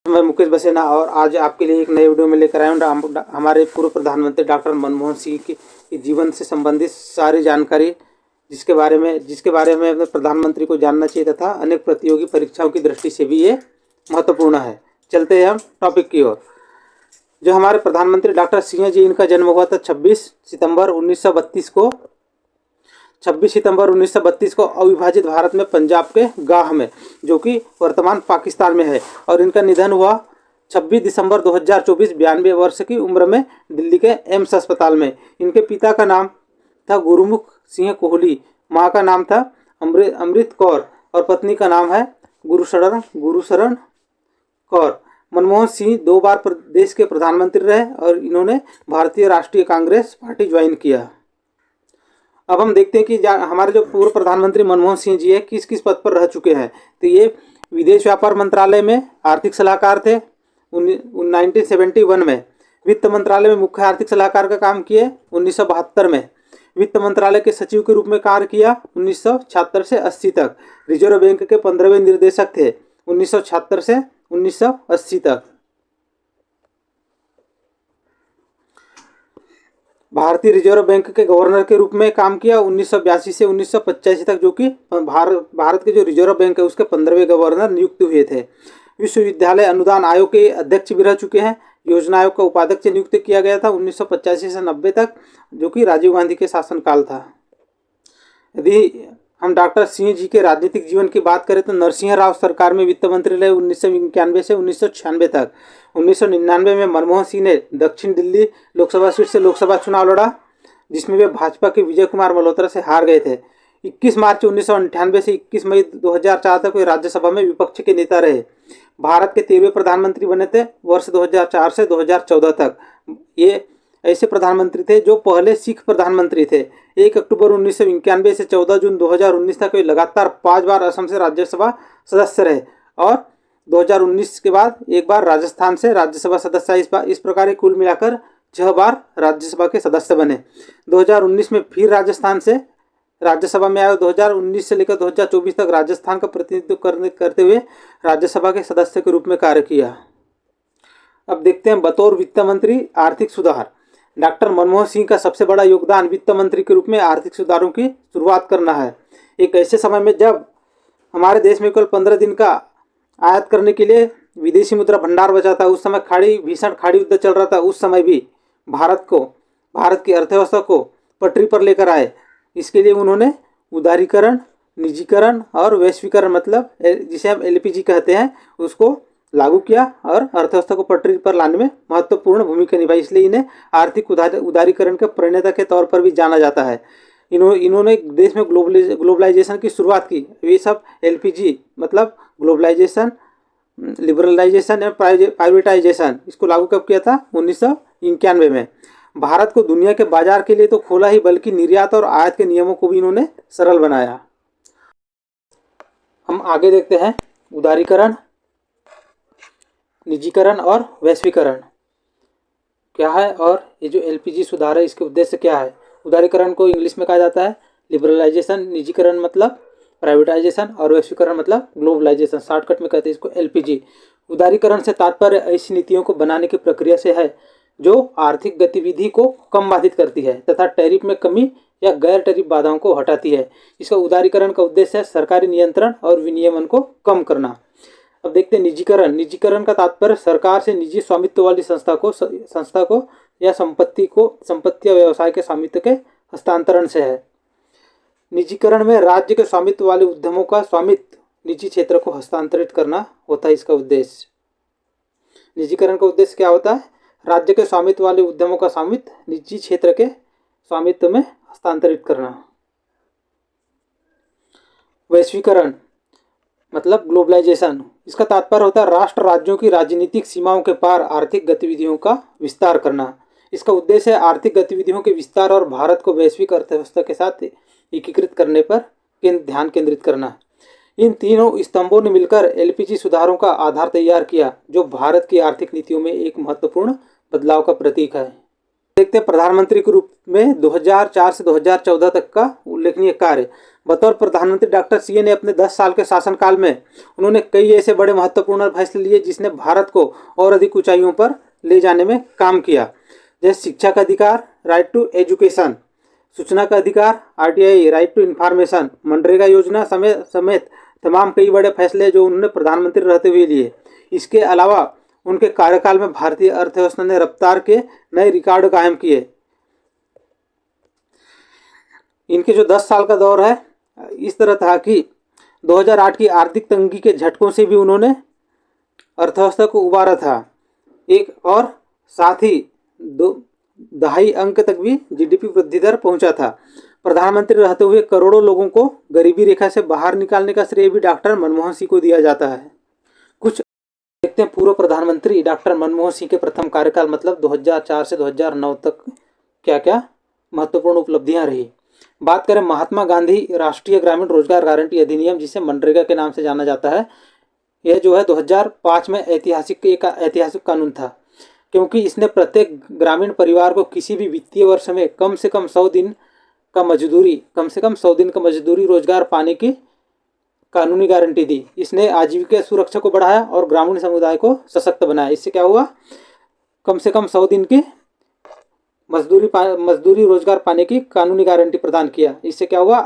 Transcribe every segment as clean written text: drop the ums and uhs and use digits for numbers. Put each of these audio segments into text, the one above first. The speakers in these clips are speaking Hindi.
मैं मुकेश बसेना और आज आपके लिए एक नए वीडियो में लेकर आया हूँ हमारे पूर्व प्रधानमंत्री डॉक्टर मनमोहन सिंह की जीवन से संबंधित सारी जानकारी, जिसके बारे में अपने प्रधानमंत्री को जानना चाहिए तथा अनेक प्रतियोगी परीक्षाओं की दृष्टि से भी ये महत्वपूर्ण है। चलते हैं हम टॉपिक की ओर। जो हमारे प्रधानमंत्री डॉक्टर सिंह जी, इनका जन्म हुआ था 26 सितंबर 1932 को अविभाजित भारत में पंजाब के गाह में, जो कि वर्तमान पाकिस्तान में है, और इनका निधन हुआ 26 दिसंबर 2024 92 वर्ष की उम्र में दिल्ली के एम्स अस्पताल में। इनके पिता का नाम था गुरुमुख सिंह कोहली, माँ का नाम था अमृत कौर और पत्नी का नाम है गुरुशरण कौर। मनमोहन सिंह 2 बार देश के प्रधानमंत्री रहे और इन्होंने भारतीय राष्ट्रीय कांग्रेस पार्टी ज्वाइन किया। अब हम देखते हैं कि हमारे जो पूर्व प्रधानमंत्री मनमोहन सिंह जी है किस किस पद पर रह चुके हैं। तो ये विदेश व्यापार मंत्रालय में आर्थिक सलाहकार थे 1971 में। वित्त मंत्रालय में मुख्य आर्थिक सलाहकार का काम किए 1972 में। वित्त मंत्रालय के सचिव के रूप में कार्य किया 1976 से 80 तक। रिजर्व बैंक के 15वें निर्देशक थे 1976 से 1980 तक। भारतीय रिजर्व बैंक के गवर्नर के रूप में काम किया 1982 से 1985 तक, जो कि भारत के जो रिजर्व बैंक है उसके 15वें गवर्नर नियुक्त हुए थे। विश्वविद्यालय अनुदान आयोग के अध्यक्ष भी रह चुके हैं। योजना आयोग का उपाध्यक्ष नियुक्त किया गया था 1985 से 90 तक, जो कि राजीव गांधी के शासनकाल था। यदि हम डॉक्टर सिंह जी के राजनीतिक जीवन की बात करें तो नरसिंह राव सरकार में वित्त मंत्री रहे 1991 से 1996 तक। 1999 में मनमोहन सिंह ने दक्षिण दिल्ली लोकसभा सीट से लोकसभा चुनाव लड़ा, जिसमें वे भाजपा के विजय कुमार मल्होत्रा से हार गए थे। 21 मार्च 1998 से 21 मई 2004 तक वे राज्यसभा में विपक्ष के नेता रहे। भारत के 13वें प्रधानमंत्री बने थे वर्ष 2004 से 2014 तक। ये ऐसे प्रधानमंत्री थे जो पहले सिख प्रधानमंत्री थे। 1 अक्टूबर 1991 से 14 जून 2019 तक वे लगातार 5 बार असम से राज्यसभा सदस्य रहे और 2019 के बाद एक बार राजस्थान से राज्यसभा सदस्य। इस प्रकार कुल मिलाकर 6 बार राज्यसभा के सदस्य बने। 2019 में फिर राजस्थान से राज्यसभा में आए। 2019 से लेकर 2024 तक राजस्थान का प्रतिनिधित्व करते हुए राज्यसभा के सदस्य के रूप में कार्य किया। अब देखते हैं बतौर वित्त मंत्री आर्थिक सुधार। डॉक्टर मनमोहन सिंह का सबसे बड़ा योगदान वित्त मंत्री के रूप में आर्थिक सुधारों की शुरुआत करना है। एक ऐसे समय में जब हमारे देश में केवल 15 दिन का आयात करने के लिए विदेशी मुद्रा भंडार बचा था, उस समय भीषण खाड़ी युद्ध चल रहा था, उस समय भी भारत की अर्थव्यवस्था को पटरी पर लेकर आए। इसके लिए उन्होंने उदारीकरण, निजीकरण और वैश्वीकरण, मतलब जिसे हम LPG कहते हैं, उसको लागू किया और अर्थव्यवस्था को पटरी पर लाने में महत्वपूर्ण भूमिका निभाई। इसलिए इन्हें आर्थिक उदारीकरण के प्रणेता के तौर पर भी जाना जाता है। इन्होंने देश में ग्लोबलाइजेशन की शुरुआत की। ये सब LPG मतलब ग्लोबलाइजेशन, लिबरलाइजेशन और प्राइवेटाइजेशन, इसको लागू कब किया था? 1991 में। भारत को दुनिया के बाजार के लिए तो खोला ही, बल्कि निर्यात और आयात के नियमों को भी इन्होंने सरल बनाया। हम आगे देखते हैं उदारीकरण, निजीकरण और वैश्वीकरण क्या है और ये जो LPG सुधार है इसके उद्देश्य क्या है। उदारीकरण को इंग्लिश में कहा जाता है लिबरलाइजेशन, निजीकरण मतलब प्राइवेटाइजेशन और वैश्वीकरण मतलब ग्लोबलाइजेशन, शॉर्टकट में कहते हैं इसको LPG। उदारीकरण से तात्पर्य ऐसी नीतियों को बनाने की प्रक्रिया से है जो आर्थिक गतिविधि को कम बाधित करती है तथा टैरिफ में कमी या गैर टैरिफ बाधाओं को हटाती है। इसका उदारीकरण का उद्देश्य है सरकारी नियंत्रण और विनियमन को कम करना। अब देखते हैं निजीकरण। निजीकरण का तात्पर्य सरकार से निजी स्वामित्व वाली संस्था को या संपत्ति या व्यवसाय के स्वामित्व के हस्तांतरण से है। निजीकरण में राज्य के स्वामित्व वाले उद्यमों का स्वामित्व निजी क्षेत्र को हस्तांतरित करना होता है इसका उद्देश्य। निजीकरण का उद्देश्य क्या होता है? राज्य के स्वामित्व वाले उद्यमों का स्वामित्व निजी क्षेत्र के स्वामित्व में हस्तांतरित करना। वैश्वीकरण मतलब ग्लोबलाइजेशन, इसका तात्पर्य होता है राष्ट्र राज्यों की राजनीतिक सीमाओं के पार आर्थिक गतिविधियों का विस्तार करना। इसका उद्देश्य है आर्थिक गतिविधियों के विस्तार और भारत को वैश्विक अर्थव्यवस्था के साथ एकीकृत करने पर ध्यान केंद्रित करना। इन तीनों स्तंभों ने मिलकर LPG सुधारों का आधार तैयार किया, जो भारत की आर्थिक नीतियों में एक महत्वपूर्ण बदलाव का प्रतीक है। देखते हैं प्रधानमंत्री के रूप में 2004 से 2014 तक का उल्लेखनीय कार्य। बतौर प्रधानमंत्री डॉक्टर सीए ने अपने 10 साल के शासनकाल में उन्होंने कई ऐसे बड़े महत्वपूर्ण फैसले लिए जिसने भारत को और अधिक ऊंचाइयों पर ले जाने में काम किया, जैसे शिक्षा का अधिकार, राइट टू एजुकेशन, सूचना का अधिकार, RTI, right to information, MNREGA योजना समेत तमाम कई बड़े फैसले जो उन्होंने प्रधानमंत्री रहते हुए लिए। इसके अलावा उनके कार्यकाल में भारतीय अर्थव्यवस्था ने रफ्तार के नए रिकॉर्ड कायम किए। इनके जो 10 साल का दौर है इस तरह था कि 2008 की आर्थिक तंगी के झटकों से भी उन्होंने अर्थव्यवस्था को उबारा था, एक और साथ ही 2.5 अंक तक भी जीडीपी वृद्धि दर पहुंचा था। प्रधानमंत्री रहते हुए करोड़ों लोगों को गरीबी रेखा से बाहर निकालने का श्रेय भी डॉक्टर मनमोहन सिंह को दिया जाता है। कुछ देखते हैं पूर्व प्रधानमंत्री डॉक्टर मनमोहन सिंह के प्रथम कार्यकाल मतलब 2004 से 2009 तक क्या क्या महत्वपूर्ण उपलब्धियां रही। बात करें महात्मा गांधी राष्ट्रीय ग्रामीण रोजगार गारंटी अधिनियम, जिसे मनरेगा के नाम से जाना जाता है, यह जो है 2005 में ऐतिहासिक कानून था, क्योंकि इसने प्रत्येक ग्रामीण परिवार को किसी भी वित्तीय वर्ष में कम से कम 100 दिन का मजदूरी रोजगार पाने की कानूनी गारंटी दी। इसने आजीविका सुरक्षा को बढ़ाया और ग्रामीण समुदाय को सशक्त बनाया। इससे क्या हुआ, कम से कम 100 दिन की मजदूरी रोजगार पाने की कानूनी गारंटी प्रदान किया। इससे क्या हुआ,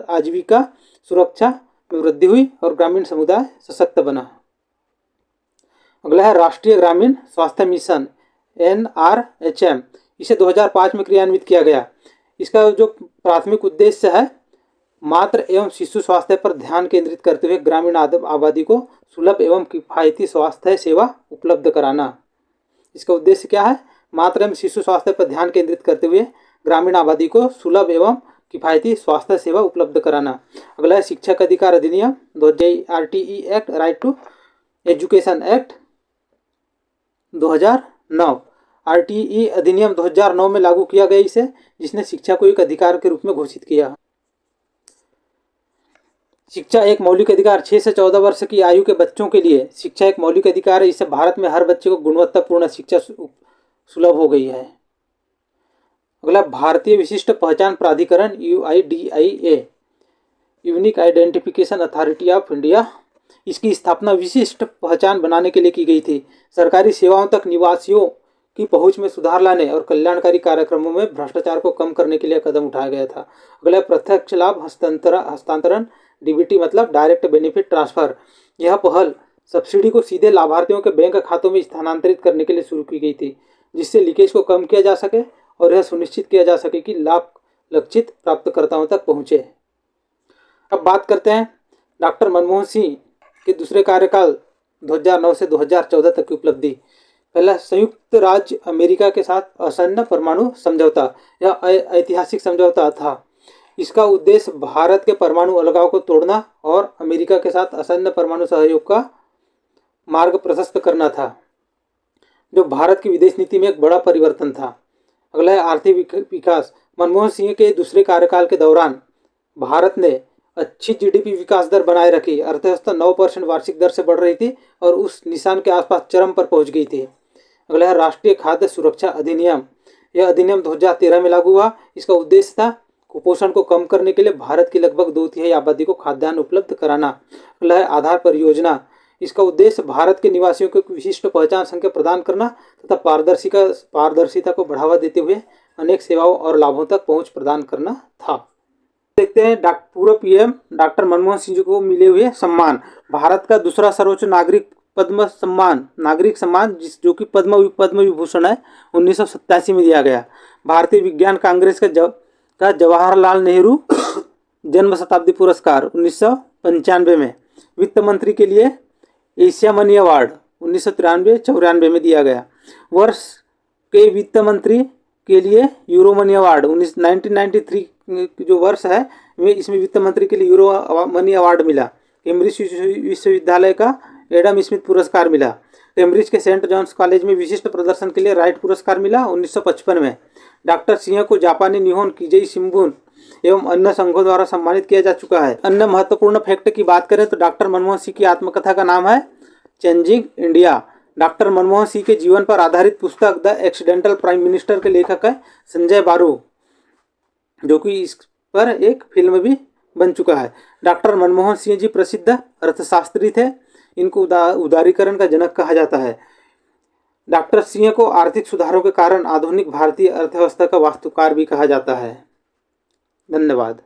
आजीविका सुरक्षा में वृद्धि हुई और ग्रामीण समुदाय सशक्त बना। अगला है राष्ट्रीय ग्रामीण स्वास्थ्य मिशन NRHM, इसे 2005 में क्रियान्वित किया गया। इसका जो प्राथमिक उद्देश्य है मातृ एवं शिशु स्वास्थ्य पर ध्यान केंद्रित करते हुए ग्रामीण आबादी को सुलभ एवं किफायती स्वास्थ्य सेवा उपलब्ध कराना। इसका उद्देश्य क्या है, मातृ एवं शिशु स्वास्थ्य पर ध्यान केंद्रित करते हुए ग्रामीण आबादी को सुलभ एवं किफायती स्वास्थ्य सेवा उपलब्ध कराना। अगला है शिक्षा का अधिकार अधिनियम RTE act, right to education act 2009। RTE अधिनियम 2009 में लागू किया गया इसे, जिसने शिक्षा को एक अधिकार के रूप में घोषित किया। शिक्षा एक मौलिक अधिकार, 6 से 14 वर्ष की आयु के बच्चों के लिए शिक्षा एक मौलिक अधिकार है। इससे भारत में हर बच्चे को गुणवत्तापूर्ण शिक्षा सुलभ हो गई है। अगला भारतीय विशिष्ट पहचान प्राधिकरण UIDAI, unique identification authority of India, इसकी स्थापना विशिष्ट पहचान बनाने के लिए की गई थी। सरकारी सेवाओं तक निवासियों की पहुंच में सुधार लाने और कल्याणकारी कार्यक्रमों में भ्रष्टाचार को कम करने के लिए कदम उठाया गया था। अगला प्रत्यक्ष लाभ हस्तांतरण DBT मतलब डायरेक्ट बेनिफिट ट्रांसफर। यह पहल सब्सिडी को सीधे लाभार्थियों के बैंक खातों में स्थानांतरित करने के लिए शुरू की गई थी, जिससे लीकेज को कम किया जा सके और यह सुनिश्चित किया जा सके कि लाभ लक्षित प्राप्तकर्ताओं तक पहुंचे। अब बात करते हैं डॉक्टर मनमोहन सिंह के दूसरे कार्यकाल 2009 से 2014 तक की उपलब्धि। पहला, संयुक्त राज्य अमेरिका के साथ असन्न परमाणु समझौता। यह ऐतिहासिक समझौता था। इसका उद्देश्य भारत के परमाणु अलगाव को तोड़ना और अमेरिका के साथ असन्न परमाणु सहयोग का मार्ग प्रशस्त करना था, जो भारत की विदेश नीति में एक बड़ा परिवर्तन था। अगला है आर्थिक विकास। मनमोहन सिंह के दूसरे कार्यकाल के दौरान भारत ने अच्छी GDP विकास दर बनाए रखी। अर्थव्यवस्था 9% वार्षिक दर से बढ़ रही थी और उस निशान के आसपास चरम पर पहुंच गई थी। अगला है राष्ट्रीय खाद्य सुरक्षा अधिनियम। यह अधिनियम 2013 में लागू हुआ। इसका उद्देश्य था कुपोषण को कम करने के लिए भारत की लगभग 2/3 आबादी को खाद्यान्न उपलब्ध कराना। अगला है आधार परियोजना। इसका उद्देश्य भारत के निवासियों को विशिष्ट पहचान संख्या प्रदान करना तथा पारदर्शिता को बढ़ावा देते हुए अनेक सेवाओं और लाभों तक पहुंच प्रदान करना था। देखते हैं पूर्व PM डॉक्टर मनमोहन सिंह जी को मिले हुए सम्मान। भारत का दूसरा सर्वोच्च नागरिक सम्मान जो कि पद्म विभूषण है, 1987 में दिया गया। भारतीय विज्ञान कांग्रेस का जवाहरलाल नेहरू जन्म शताब्दी पुरस्कार 1995 में। वित्त मंत्री के लिए एशिया मनी अवार्ड 1993-94 में दिया गया। वर्ष के वित्त मंत्री के लिए यूरो मनी अवार्ड 1993 जो वर्ष है इसमें वित्त मंत्री के लिए यूरो मनी अवार्ड मिला। कैम्ब्रिज विश्वविद्यालय का एडम स्मिथ पुरस्कार मिला। कैम्ब्रिज के सेंट जॉन्स कॉलेज में विशिष्ट प्रदर्शन के लिए राइट पुरस्कार मिला 1955 में। डॉक्टर सिंह को जापानी निहोन कीजई शिंबुन एवं अन्य संघों द्वारा सम्मानित किया जा चुका है। अन्य महत्वपूर्ण फैक्ट की बात करें तो डॉक्टर मनमोहन सिंह की आत्मकथा का नाम है changing India. Doctor Manmohan Singh के जीवन पर आधारित पुस्तक द एक्सीडेंटल प्राइम मिनिस्टर के लेखक है संजय बारू, जो कि इस पर एक फिल्म भी बन चुका है। डॉक्टर मनमोहन सिंह जी प्रसिद्ध अर्थशास्त्री थे। इनको उदारीकरण का जनक कहा जाता है। डॉक्टर सिंह को आर्थिक सुधारों के कारण आधुनिक भारतीय अर्थव्यवस्था का वास्तुकार भी कहा जाता है। धन्यवाद।